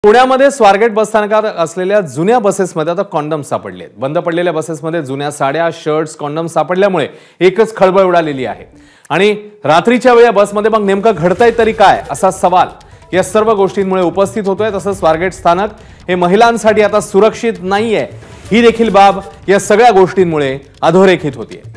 पुण्यामध्ये स्वारगेट बसस्थानकात असलेल्या जुन्या बसेसमध्ये आता कॉन्डम सापडले आहेत। बंद पडलेल्या बसेसमध्ये जुन्या साड्या, शर्ट्स, कॉन्डम सापडल्यामुळे एकच खळबळ उडालेली आहे। आणि रात्रीच्या वेळी बसमध्ये मग नेमकं घडतंय तरी काय असा सवाल या सर्व गोष्टींमुळे उपस्थित होतोय। तसंच स्वारगेट स्थानक हे महिलांसाठी आता सुरक्षित नाहीये, ही देखील बाब या सगळ्या गोष्टींमुळे अधोरेखित होतीये।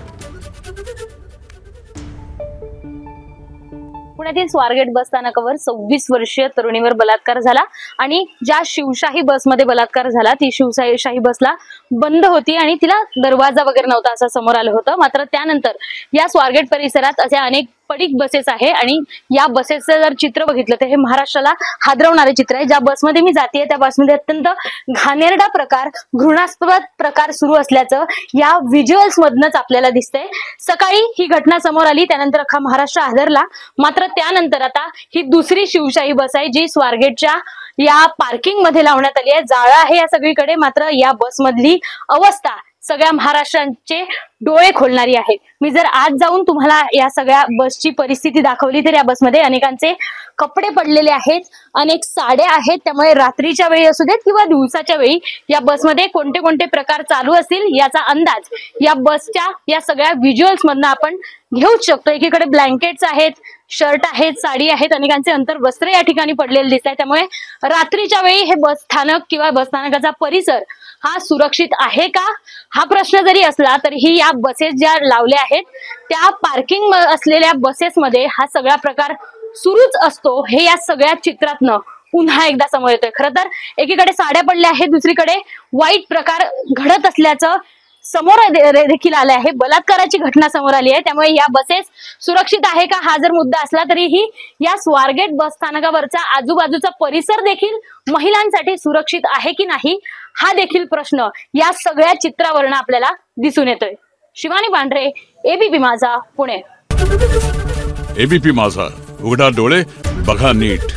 पुण्यातील स्वारगेट बसस्थानकावर 26 वर्षीय तरुणीवर बलात्कार झाला आणि ज्या शिवशाही बसमध्ये बलात्कार झाला ती शिवशाही बसला बंद होती आणि तिला दरवाजा वगैरे नव्हता असं समोर आलं होतं। मात्र त्यानंतर या स्वारगेट परिसरात असे अनेक पडीक बसेस आहे आणि या बसेसचं जर चित्र बघितलं तर हे महाराष्ट्राला हादरवणारे चित्र आहे। ज्या बसमध्ये मी जाते त्या बसमध्ये अत्यंत घाणेरडा प्रकार, घृणास्पद प्रकार सुरू असल्याचं या व्हिज्युअल्स मधनच आपल्याला दिसतंय। सकाळी ही घटना समोर आली, त्यानंतर अख्खा महाराष्ट्र हादरला। मात्र त्यानंतर आता ही दुसरी शिवशाही बस आहे जी स्वारगेटच्या या पार्किंग मध्ये लावण्यात आली आहे। जाळं आहे या सगळीकडे, मात्र या बसमधली अवस्था सगळ्या महाराष्ट्राचे डोळे खोलणारी आहे। मी जर आज जाऊन तुम्हाला या सगळ्या बसची परिस्थिती दाखवली तर या बसमध्ये अनेकांचे कपडे पडलेले आहेत, अनेक साड्या आहेत। त्यामुळे रात्रीच्या वेळी असू देत किंवा दिवसाच्या वेळी या बसमध्ये कोणते कोणते प्रकार चालू असतील याचा अंदाज या बसच्या या सगळ्या व्हिज्युअल्स मधनं आपण घेऊच शकतो। एकीकडे ब्लँकेट्स आहेत, शर्ट आहेत, साडी आहेत, अनेकांचे अंतर वस्त्र या ठिकाणी पडलेले दिसत आहे। त्यामुळे रात्रीच्या वेळी हे बस स्थानक किंवा बस स्थानकाचा परिसर हा सुरक्षित आहे का हा प्रश्न जरी असला तरीही या बसेस ज्या लावल्या आहेत त्या पार्किंग असलेल्या बसेसमध्ये हा सगळा प्रकार सुरूच असतो, हे या सगळ्या चित्रातनं पुन्हा एकदा समोर येतोय। खरं तर एकीकडे साड्या पडल्या आहेत, दुसरीकडे वाईट प्रकार घडत असल्याचं समोर देखील आले आहे। बलात्काराची घटना समोर आली आहे। त्यामुळे या बसेस सुरक्षित आहे का हा जर मुद्दा असला तरीही या स्वारगेट बस स्थानकावरचा आजूबाजूचा परिसर देखील महिलांसाठी सुरक्षित आहे की नाही हा देखील प्रश्न या सगळ्या चित्रावरून आपल्याला दिसून येतोय। शिवानी पांढरे, एबीपी माझा, पुणे। एबीपी माझा, उघडा डोळे बघा नीट।